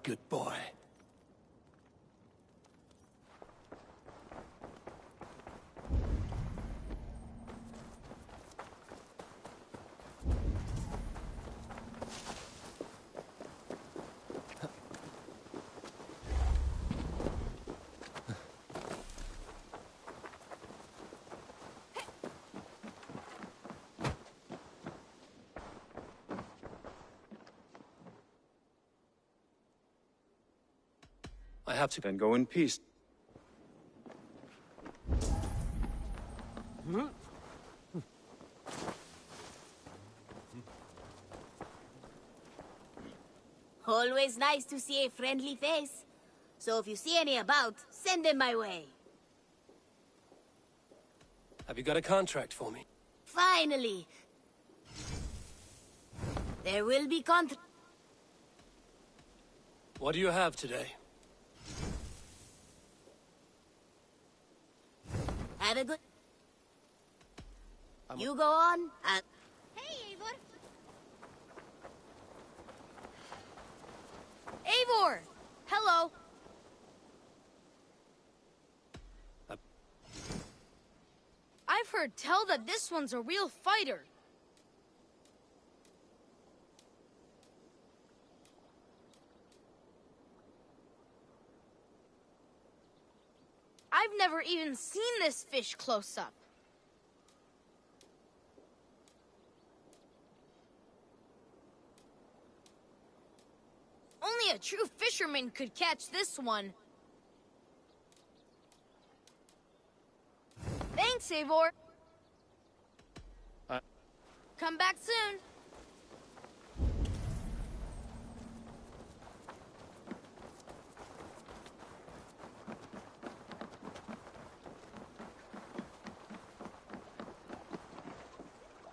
good boy. I have to... Then go in peace. Always nice to see a friendly face. So if you see any about, send them my way. Have you got a contract for me? Finally. There will be What do you have today? Have a good... You go on. Hey, Eivor! Eivor! Hello! I've heard tell that this one's a real fighter. I've never even seen this fish close up. Only a true fisherman could catch this one. Thanks, Eivor. Come back soon.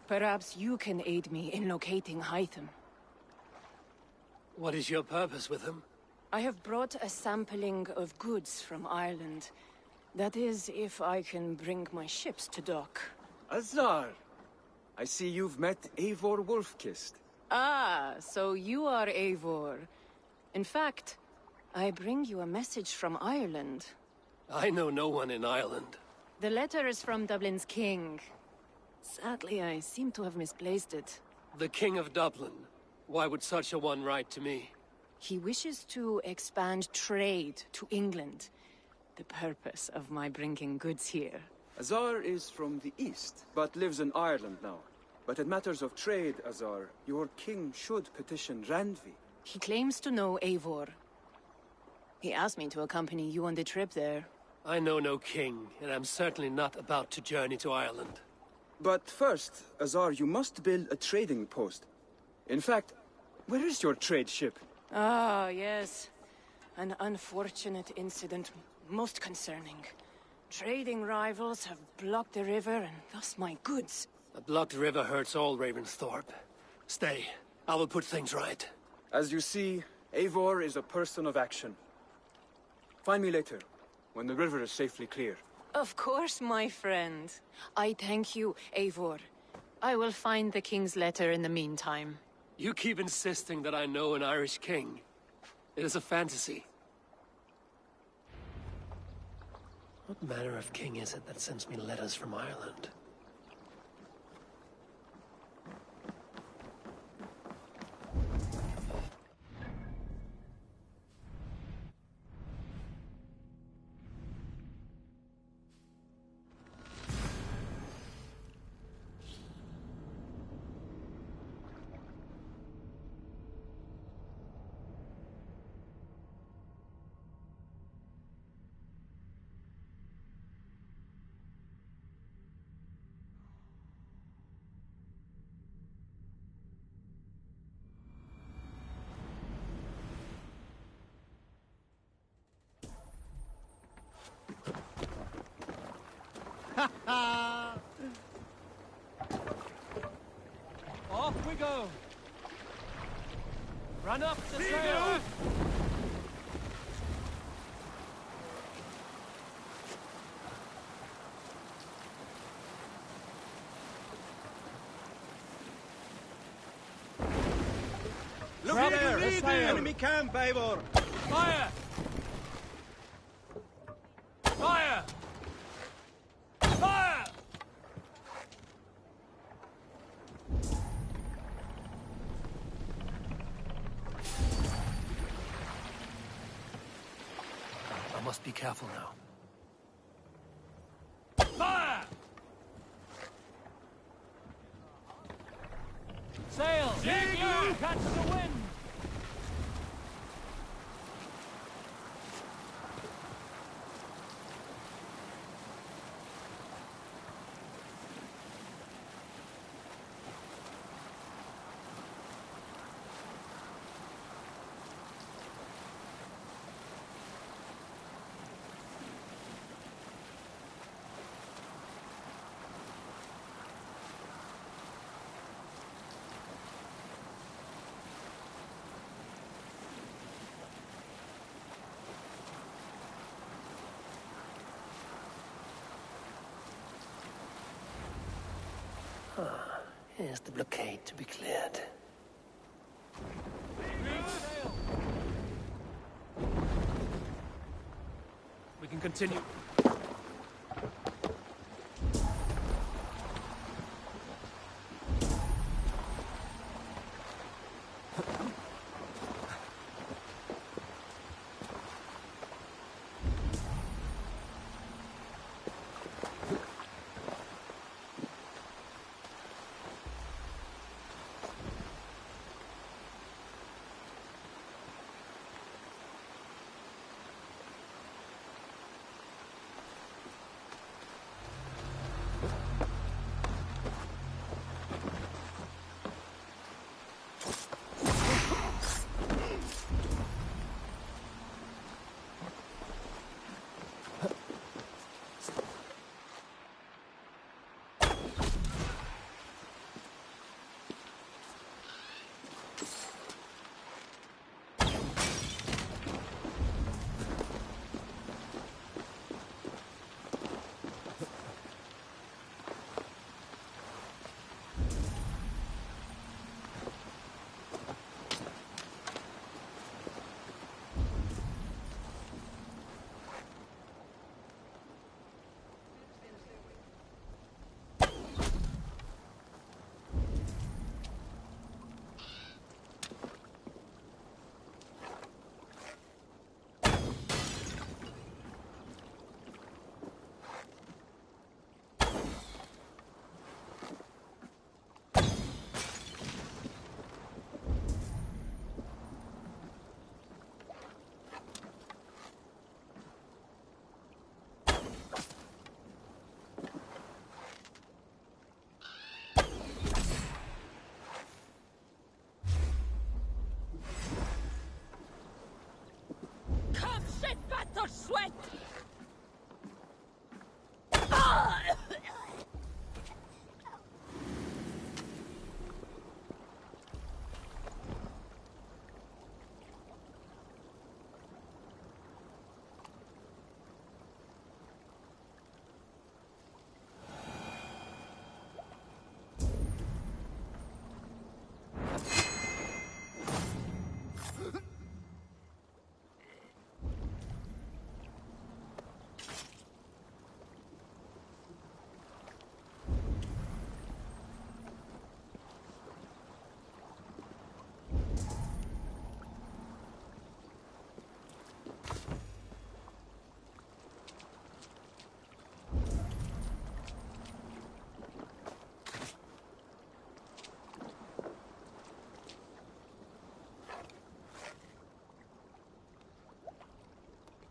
Perhaps you can aid me in locating Hytham. What is your purpose with him? I have brought a sampling of goods from Ireland. That is, if I can bring my ships to dock. Azar! I see you've met Eivor Wolfkist. Ah, so you are Eivor. In fact, I bring you a message from Ireland. I know no one in Ireland. The letter is from Dublin's king. Sadly, I seem to have misplaced it. The King of Dublin. Why would such a one write to me? He wishes to expand trade to England. The purpose of my bringing goods here. Azar is from the east, but lives in Ireland now. But in matters of trade, Azar, your king should petition Randvi. He claims to know Eivor. He asked me to accompany you on the trip there. I know no king, and I'm certainly not about to journey to Ireland. But first, Azar, you must build a trading post. In fact, where is your trade ship? Ah, yes. An unfortunate incident, most concerning. Trading rivals have blocked the river, and thus my goods. A blocked river hurts all Ravensthorpe. Stay. I will put things right. As you see, Eivor is a person of action. Find me later, when the river is safely clear. Of course, my friend. I thank you, Eivor. I will find the king's letter in the meantime. You keep insisting that I know an Irish king. It is a fantasy. What manner of king is it that sends me letters from Ireland? Off we go! Run up the sail! Look there! Enemy camp, Eivor! Fire! Fire! Fire! I must be careful now. Fire! Sail! Digger! Catch the wind! Here's the blockade to be cleared. We can continue. Sweat!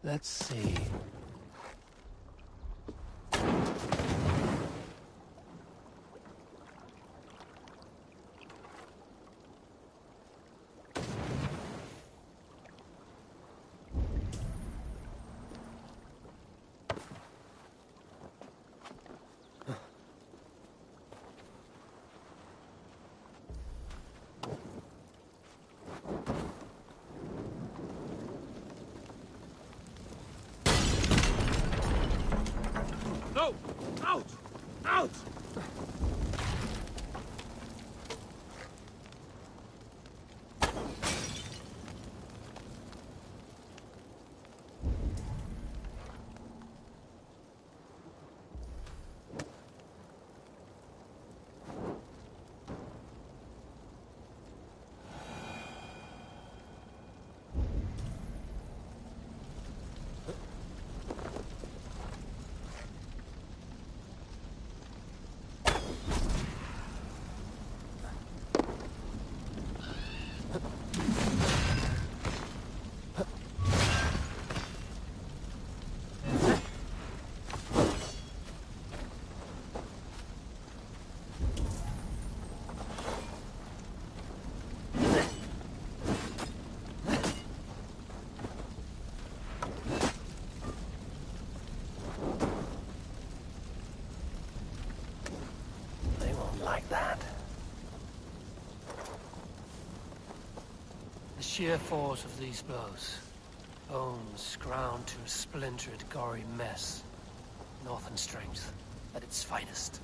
Let's see. No! Out! Out! sheer force of these blows. Bones ground to a splintered, gory mess. Northern strength at its finest.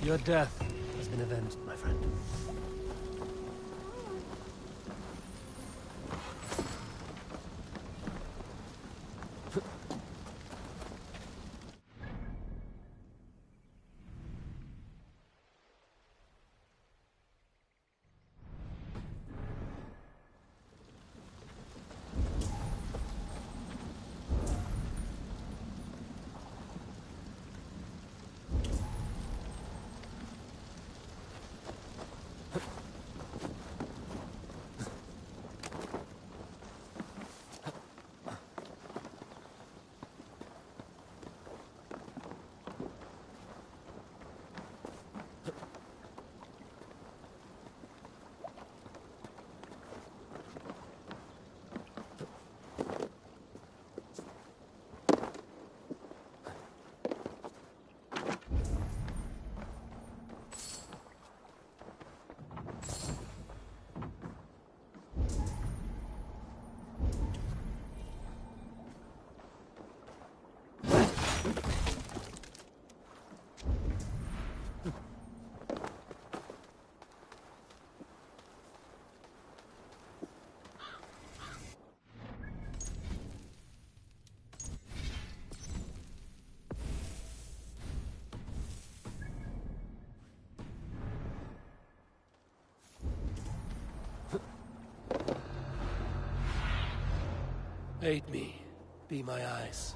Your death has been avenged, my friend. 'Aid me, be my eyes.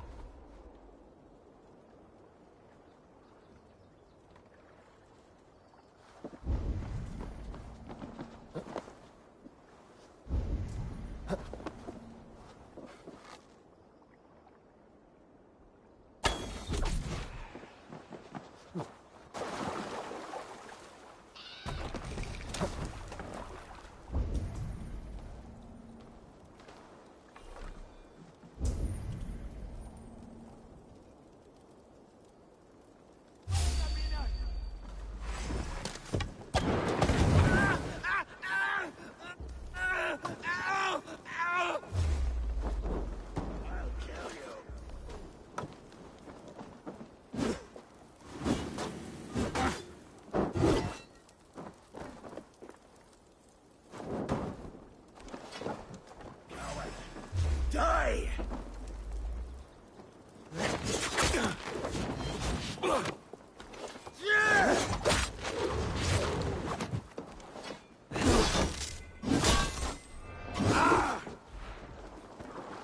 Die!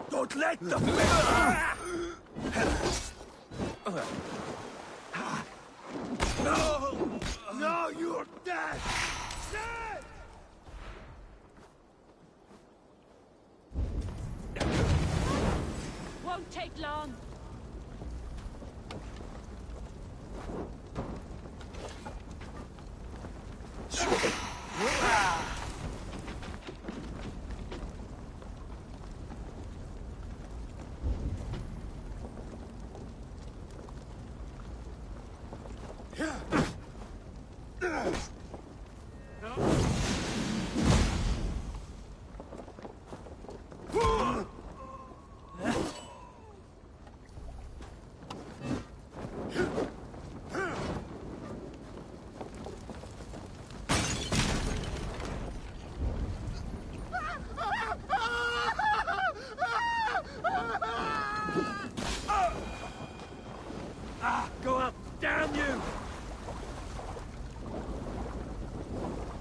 Don't let the No! No, you're dead! Dead! Won't take long. Go up! Damn you!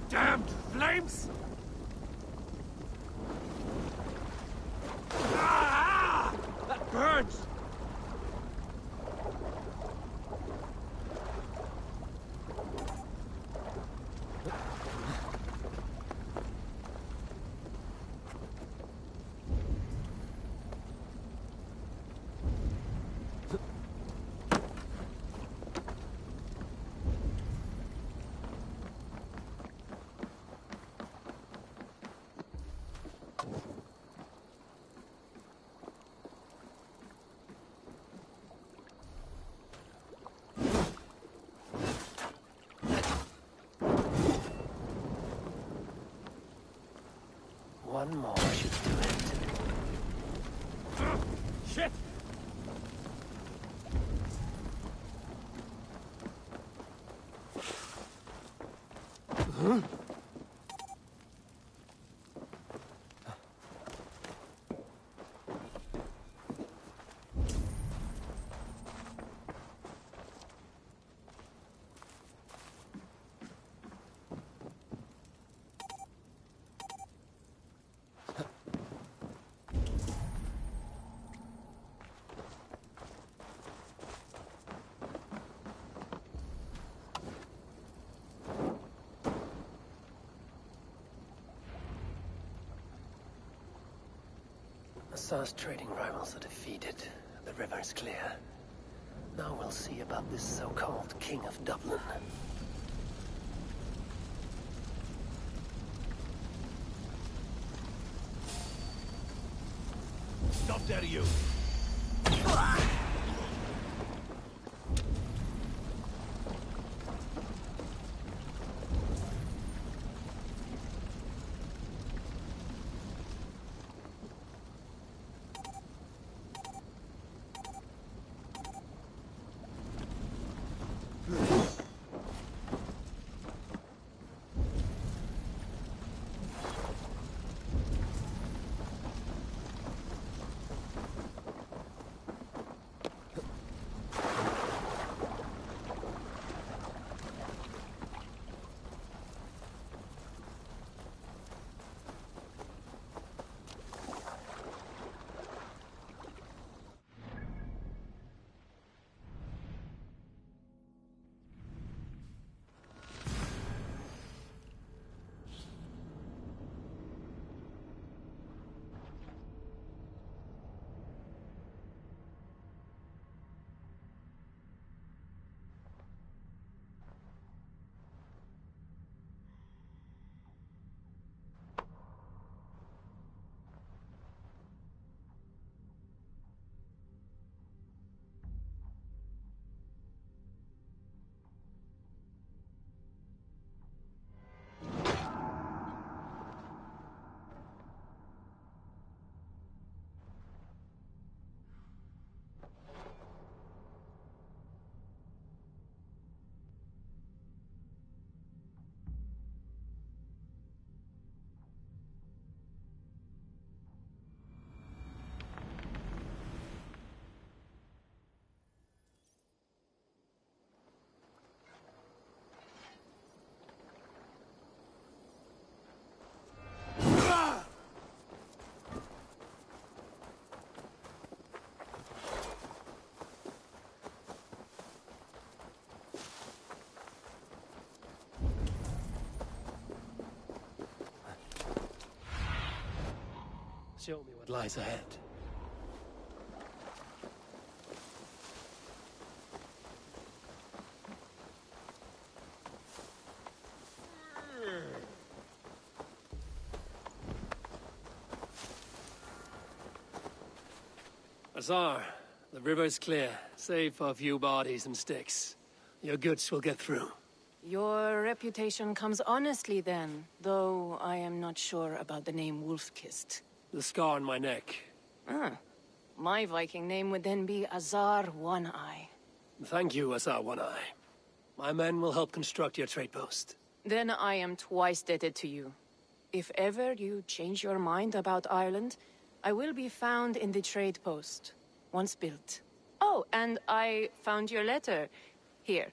Damned flames! Ah! That burns! One more should do it. Shit! Assar's trading rivals are defeated. The river is clear. Now we'll see about this so-called King of Dublin. Stop there, you! Show me what lies ahead. Azar, the river's clear, save for a few bodies and sticks. Your goods will get through. Your reputation comes honestly then, though I am not sure about the name Wolfkist. The scar on my neck. Ah, my Viking name would then be Azar One-Eye. Thank you, Azar One-Eye. My men will help construct your trade post. Then I am twice indebted to you. If ever you change your mind about Ireland, I will be found in the trade post, once built. Oh, and I found your letter. Here.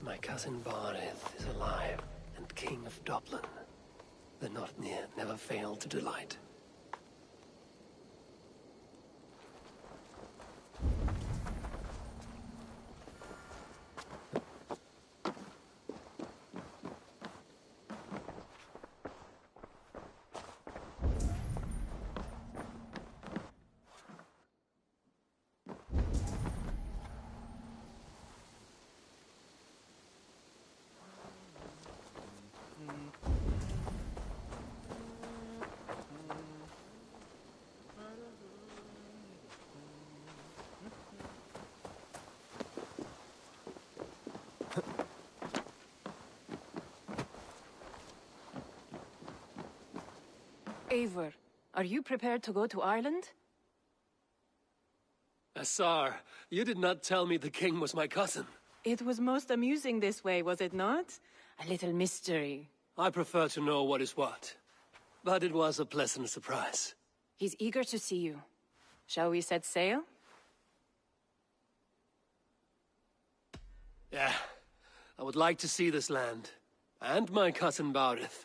My cousin Barith is alive. and King of Dublin. The Northnir never failed to delight. Eivor, are you prepared to go to Ireland? Assar, you did not tell me the king was my cousin. It was most amusing this way, was it not? A little mystery. I prefer to know what is what. But it was a pleasant surprise. He's eager to see you. Shall we set sail? Yeah. I would like to see this land. And my cousin Barith.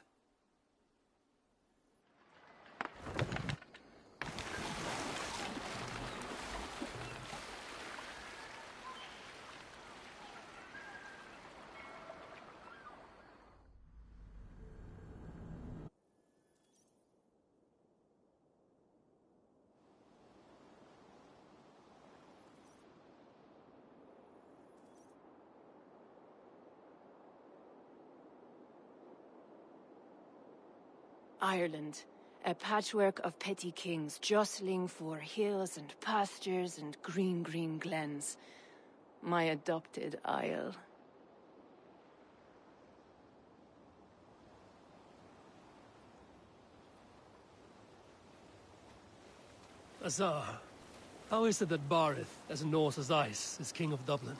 Ireland, a patchwork of petty kings jostling for hills and pastures and green, green glens. My adopted isle. Assar, how is it that Barith, as Norse as ice, is king of Dublin?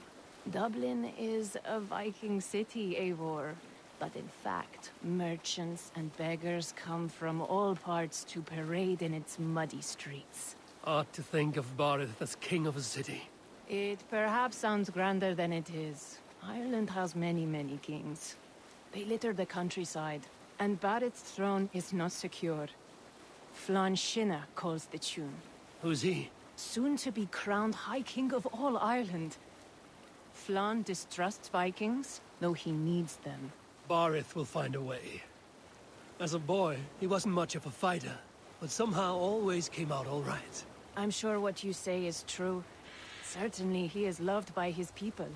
Dublin is a Viking city, Eivor. But in fact, merchants and beggars come from all parts to parade in its muddy streets. Odd to think of Barith as king of a city. It perhaps sounds grander than it is. Ireland has many, many kings. They litter the countryside, and Barith's throne is not secure. Flann Sinna calls the tune. Who's he? Soon to be crowned High King of all Ireland. Flann distrusts Vikings, though he needs them. Barith will find a way. As a boy, he wasn't much of a fighter, but somehow always came out all right. I'm sure what you say is true. Certainly he is loved by his people.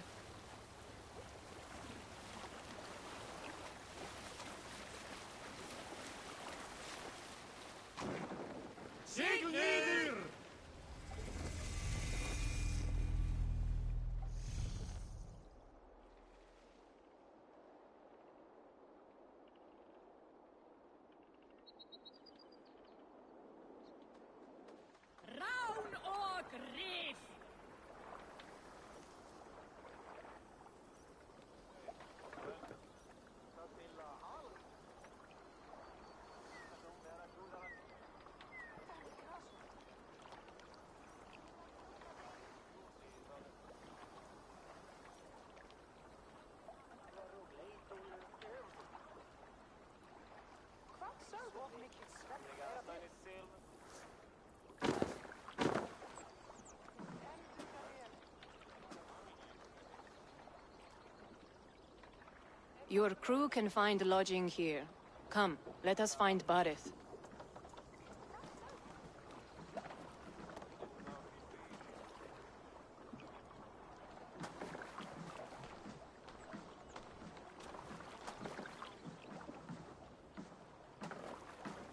Your crew can find lodging here. Come, let us find Barith.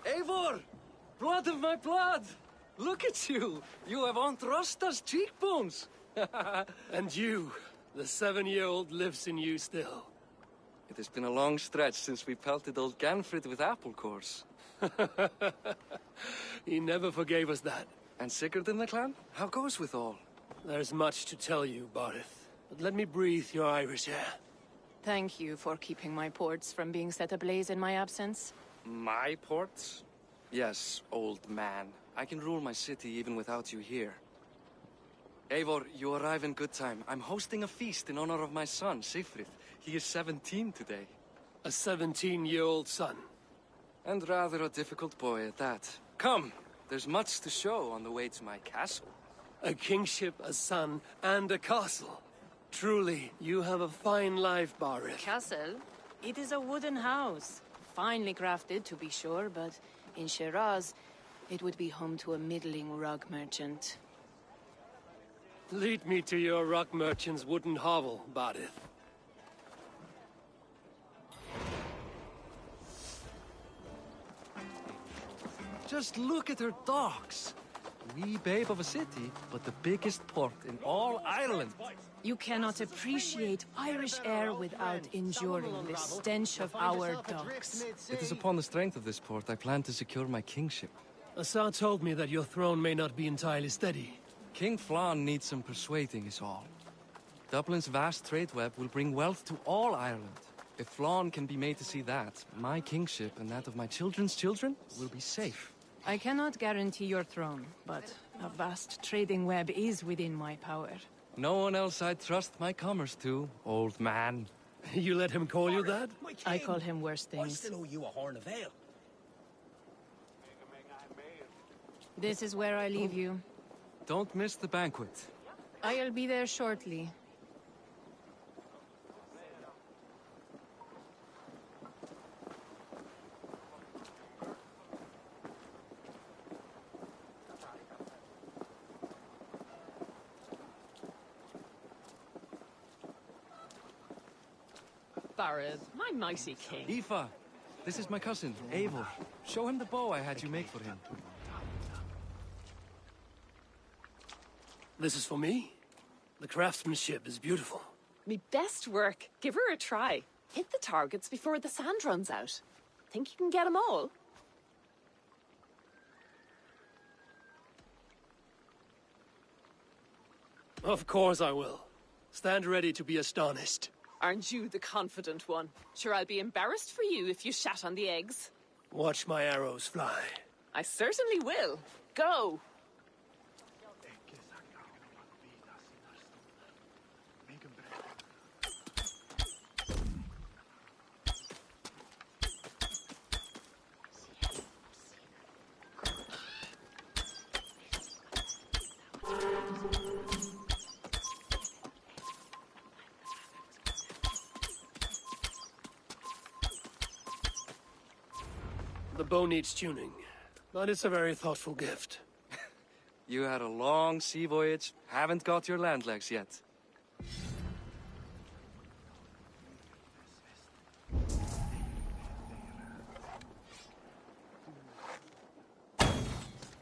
Eivor! Blood of my blood! Look at you! You have Aunt Rosta's cheekbones! And you, the 7-year-old lives in you still. It has been a long stretch since we pelted old Ganfrid with apple cores. He never forgave us that. And Sigurd in the clan? How goes with all? There's much to tell you, Barith, but let me breathe your Irish air. Thank you for keeping my ports from being set ablaze in my absence. My ports? Yes, old man. I can rule my city even without you here. Eivor, you arrive in good time. I'm hosting a feast in honor of my son, Sigfrid. He is 17 today. A 17-year-old son. And rather a difficult boy at that. Come, there's much to show on the way to my castle. A kingship, a son, and a castle. Truly, you have a fine life, Barith. Castle? It is a wooden house. Finely crafted, to be sure, but in Shiraz, it would be home to a middling rug merchant. Lead me to your rock merchant's wooden hovel, Barith. Just look at her docks. Wee babe of a city, but the biggest port in all Ireland. You cannot appreciate Irish air without enduring the stench of our docks. It is upon the strength of this port I plan to secure my kingship. Assar told me that your throne may not be entirely steady. King Flann needs some persuading is all. Dublin's vast trade web will bring wealth to all Ireland. If Flann can be made to see that, my kingship and that of my children's children will be safe. I cannot guarantee your throne, but a vast trading web is within my power. No one else I'd trust my commerce to, old man. You let him call you that? I call him worse I things. still owe you a horn of ale. This is where I leave you. Don't miss the banquet. I'll be there shortly. Barad, my mighty king. Aoife, this is my cousin, Eivor. Show him the bow I had you make for him. This is for me? The craftsmanship is beautiful. Me best work. Give her a try. Hit the targets before the sand runs out. Think you can get them all? Of course I will. Stand ready to be astonished. Aren't you the confident one? Sure, I'll be embarrassed for you if you shat on the eggs. Watch my arrows fly. I certainly will. Go! The bow needs tuning, but it's a very thoughtful gift. You had a long sea voyage, haven't got your land legs yet.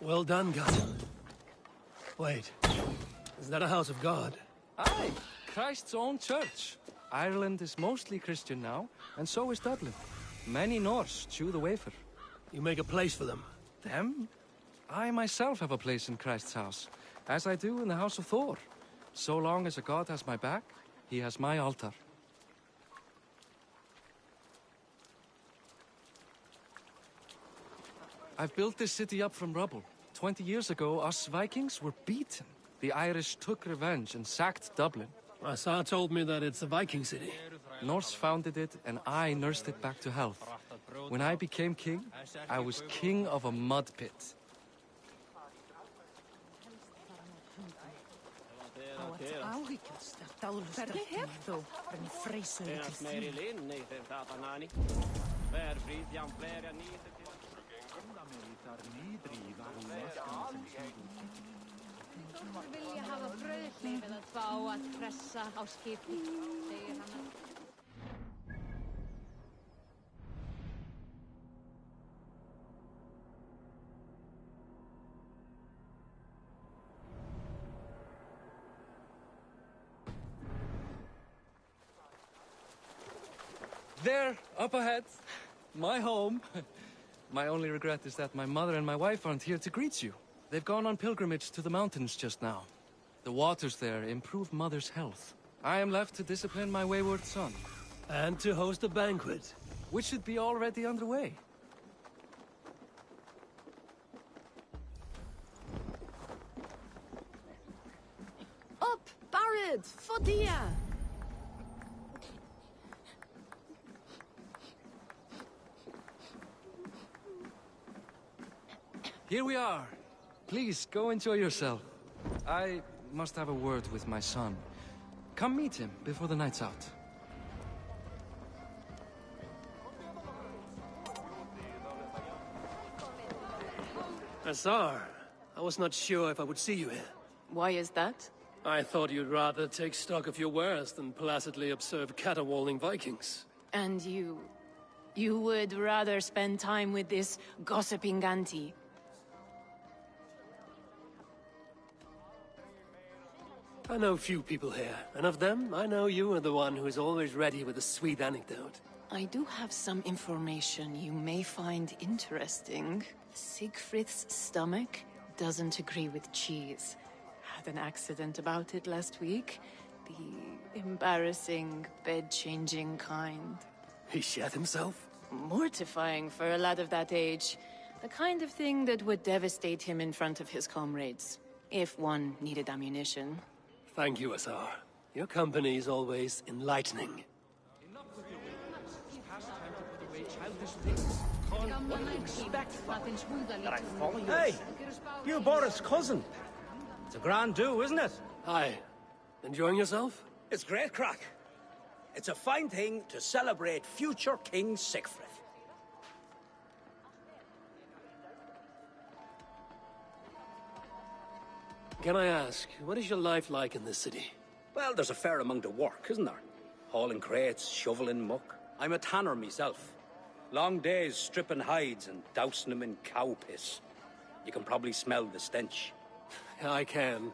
Well done, Gus. Wait, is that a house of God? Aye, Christ's own church. Ireland is mostly Christian now, and so is Dublin. Many Norse chew the wafer. You make a place for them. Them? I myself have a place in Christ's house, as I do in the house of Thor. So long as a god has my back, he has my altar. I've built this city up from rubble. 20 years ago, us Vikings were beaten. The Irish took revenge and sacked Dublin. Assar told me that it's a Viking city. Norse founded it, and I nursed it back to health. When I became king, I was king of a mud pit. Vilja hafa brauðhlið eða fá að pressa á skipi, segir hann. There, up ahead, my home. My only regret is that my mother and my wife aren't here to greet you. They've gone on pilgrimage to the mountains just now. The waters there improve Mother's health. I am left to discipline my wayward son. And to host a banquet. Which should be already underway. Up, Barad! Fodia! Here we are. Please, go enjoy yourself. I must have a word with my son. Come meet him before the night's out. Azar, I was not sure if I would see you here. Why is that? I thought you'd rather take stock of your wares than placidly observe caterwauling Vikings. And you... you would rather spend time with this gossiping auntie? I know few people here, and of them, I know you are the one who is always ready with a sweet anecdote. I do have some information you may find interesting. Siegfried's stomach doesn't agree with cheese. Had an accident about it last week. The embarrassing, bed-changing kind. He shat himself? Mortifying for a lad of that age. The kind of thing that would devastate him in front of his comrades. If one needed ammunition. Thank you, Azar. Your company is always enlightening. Hey! You Boris' cousin. It's a grand do, isn't it? Hi. Enjoying yourself? It's great crack. It's a fine thing to celebrate future King Siegfried. Can I ask, what is your life like in this city? Well, there's a fair amount of work, isn't there? Hauling crates, shoveling muck. I'm a tanner myself. Long days stripping hides and dousing them in cow piss. You can probably smell the stench. I can.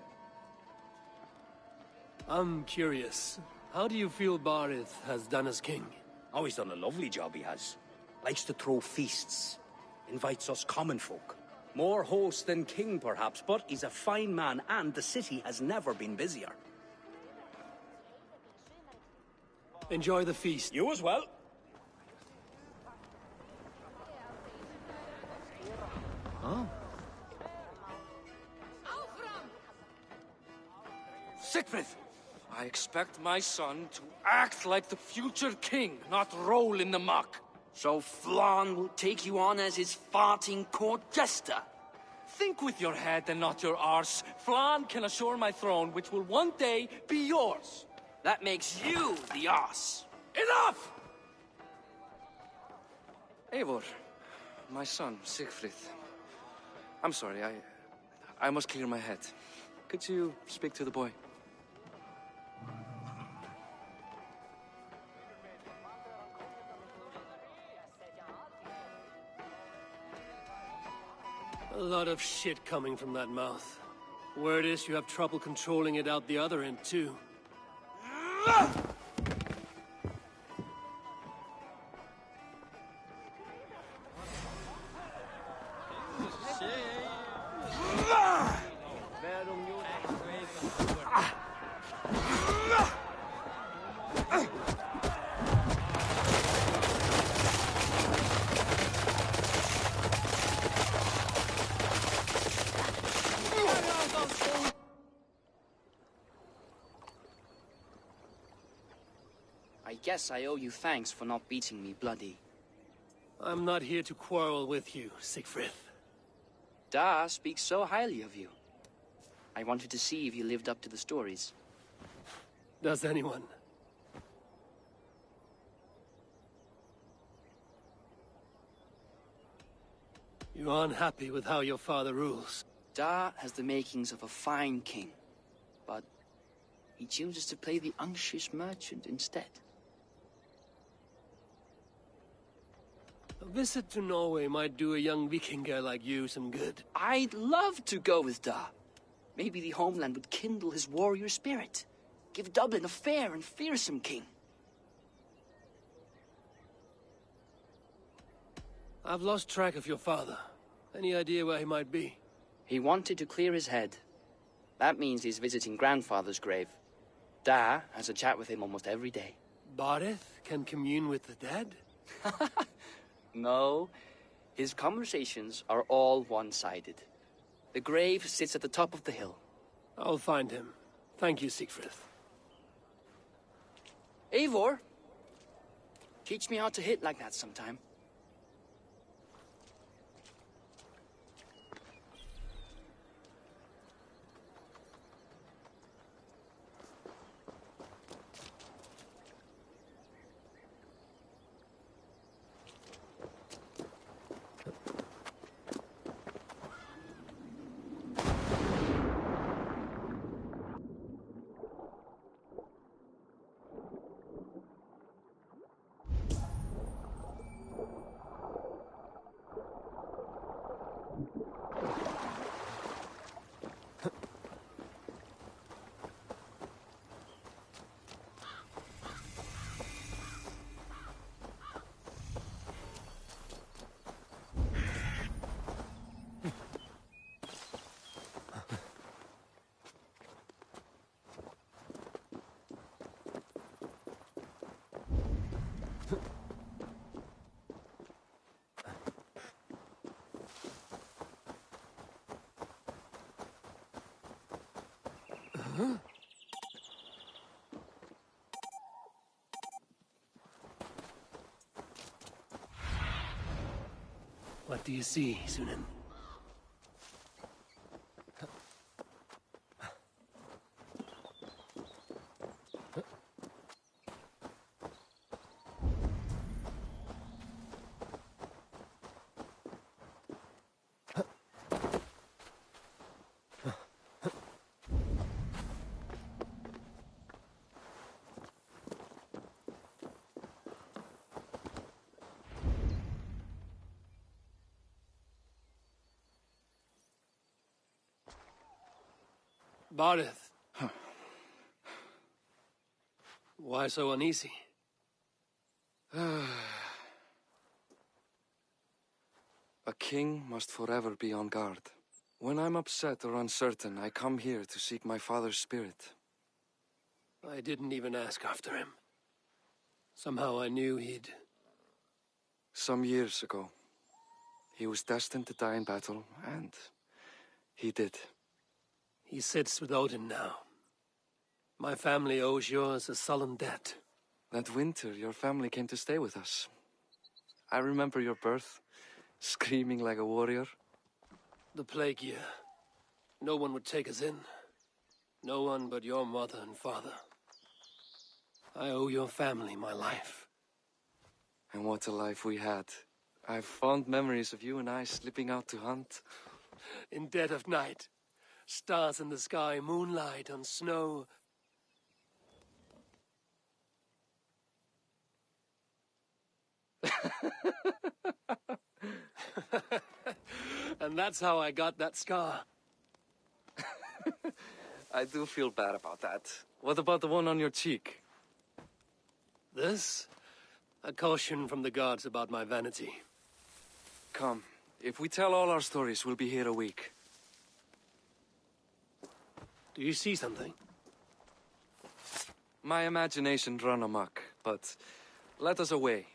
I'm curious. How do you feel Barith has done as king? Oh, he's done a lovely job, he has. Likes to throw feasts. Invites us common folk. More host than king, perhaps, but he's a fine man, and the city has never been busier. Enjoy the feast. You as well. Oh. Siegfried! I expect my son to act like the future king, not roll in the muck. So Flan will take you on as his farting court jester? Think with your head and not your arse. Flan can assure my throne, which will one day be yours. That makes you the arse. Enough! Eivor, my son, Siegfried. I'm sorry, I must clear my head. Could you speak to the boy? A lot of shit coming from that mouth. Word is you have trouble controlling it out the other end, too. I guess I owe you thanks for not beating me bloody. I'm not here to quarrel with you, Siegfried. Da speaks so highly of you. I wanted to see if you lived up to the stories. Does anyone? You are unhappy with how your father rules. Da has the makings of a fine king, but he chooses to play the unctuous merchant instead. A visit to Norway might do a young Vikinger like you some good. I'd love to go with Da. Maybe the homeland would kindle his warrior spirit. Give Dublin a fair and fearsome king. I've lost track of your father. Any idea where he might be? He wanted to clear his head. That means he's visiting grandfather's grave. Da has a chat with him almost every day. Barith can commune with the dead? No, his conversations are all one-sided. The grave sits at the top of the hill. I'll find him. Thank you, Siegfried. Eivor, teach me how to hit like that sometime. What do you see, Sunan? Barith. Why so uneasy? A king must forever be on guard. When I'm upset or uncertain, I come here to seek my father's spirit. I didn't even ask after him. Somehow I knew he'd... Some years ago, he was destined to die in battle, and he did. He sits with Odin now. My family owes yours a sullen debt. That winter, your family came to stay with us. I remember your birth, screaming like a warrior. The plague year. No one would take us in. No one but your mother and father. I owe your family my life. And what a life we had. I have fond memories of you and I slipping out to hunt. In dead of night. Stars in the sky, moonlight on snow. And that's how I got that scar. I do feel bad about that. What about the one on your cheek? This? A caution from the gods about my vanity. Come, if we tell all our stories, we'll be here a week. Do you see something? My imagination run amok, but let us away.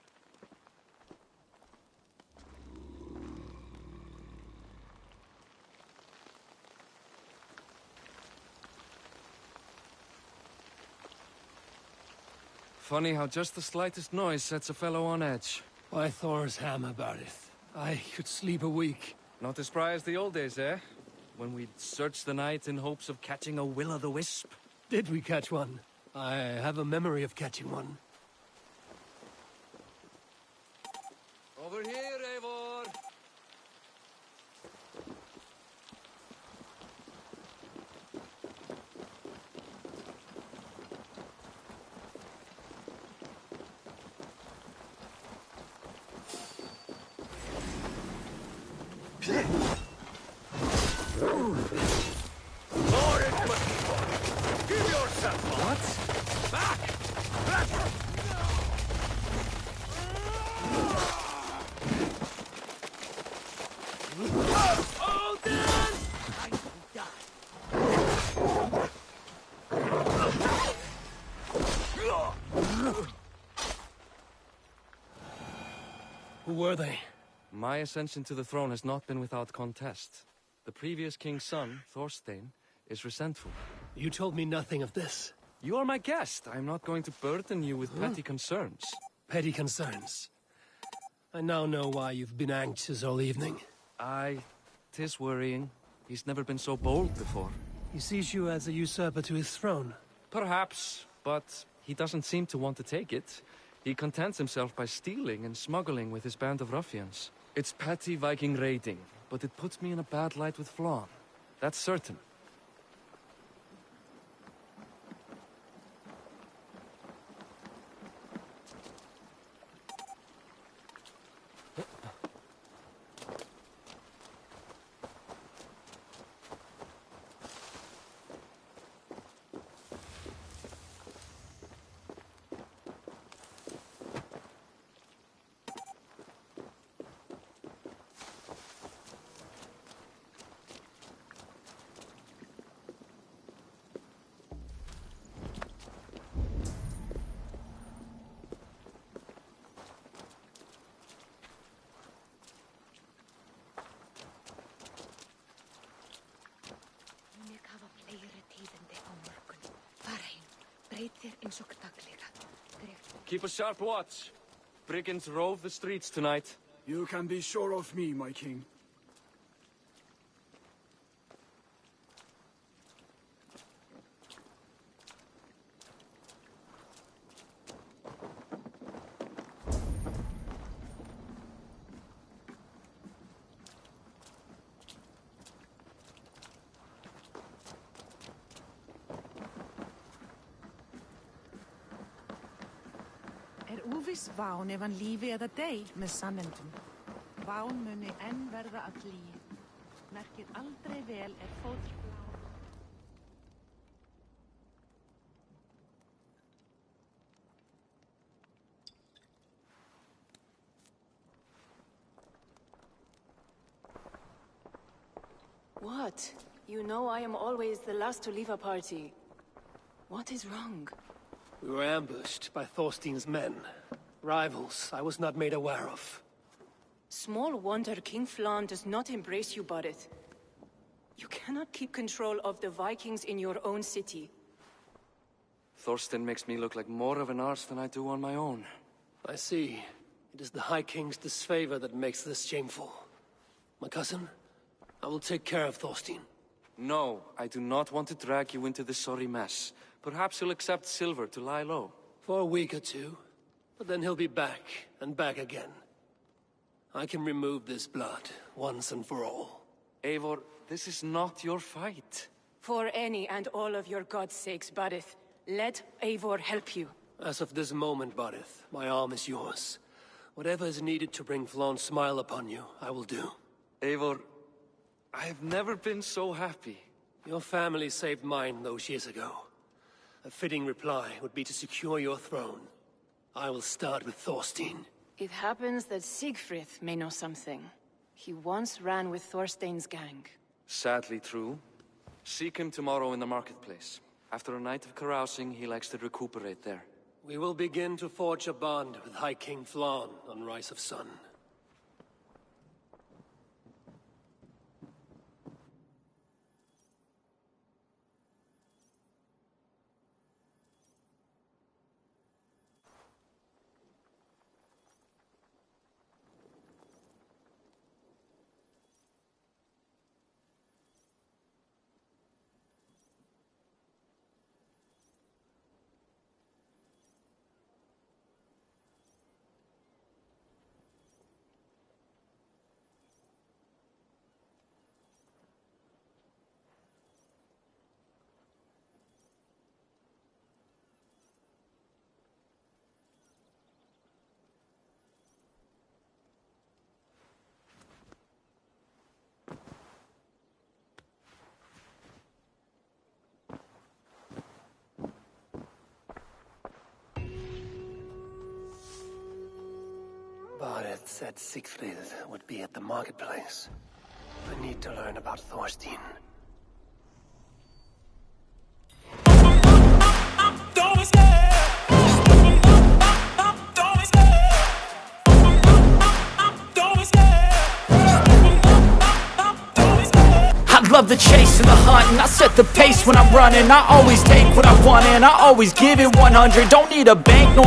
Funny how just the slightest noise sets a fellow on edge. Why Thor's hammer, Barith? I could sleep a week. Not as spry as the old days, eh? When we'd search the night in hopes of catching a will-o'-the-wisp. Did we catch one? I have a memory of catching one. Over here, Eivor! Who were they? My ascension to the throne has not been without contest. The previous king's son, Thorstein, is resentful. You told me nothing of this. You are my guest. I am not going to burden you with petty concerns. Petty concerns. I now know why you've been anxious all evening. Aye, 'tis worrying. He's never been so bold before. He sees you as a usurper to his throne. Perhaps, but he doesn't seem to want to take it. He contents himself by stealing and smuggling with his band of ruffians. It's petty Viking raiding, but it puts me in a bad light with Flann. That's certain. Keep a sharp watch. Brigands rove the streets tonight. You can be sure of me, my king. Óviss ván ef hann lífi eða dey með sannindum. Ván muni enn verða að líf. Merkir aldrei vel fótblá. What? You know I am always the last to leave a party. What is wrong? We were ambushed by Thorstein's men. Rivals I was not made aware of. Small wonder King Flan does not embrace you, Barrett. You cannot keep control of the Vikings in your own city. Thorstein makes me look like more of an arse than I do on my own. I see. It is the High King's disfavor that makes this shameful. My cousin, I will take care of Thorstein. No, I do not want to drag you into this sorry mess. Perhaps he'll accept silver to lie low. For a week or two. But then he'll be back, and back again. I can remove this blood, once and for all. Eivor, this is not your fight. For any and all of your god's sakes, Barrett, let Eivor help you. As of this moment, Barrett, my arm is yours. Whatever is needed to bring Flaun's smile upon you, I will do. Eivor, I have never been so happy. Your family saved mine those years ago. A fitting reply would be to secure your throne. I will start with Thorstein. It happens that Siegfried may know something. He once ran with Thorstein's gang. Sadly true. Seek him tomorrow in the marketplace. After a night of carousing, he likes to recuperate there. We will begin to forge a bond with High King Flan on Rise of Sun. Barrett said Siegfried would be at the marketplace. I need to learn about Thorstein. I love the chase and the hunt, and I set the pace when I'm running. I always take what I want and I always give it 100. Don't need a bank, no,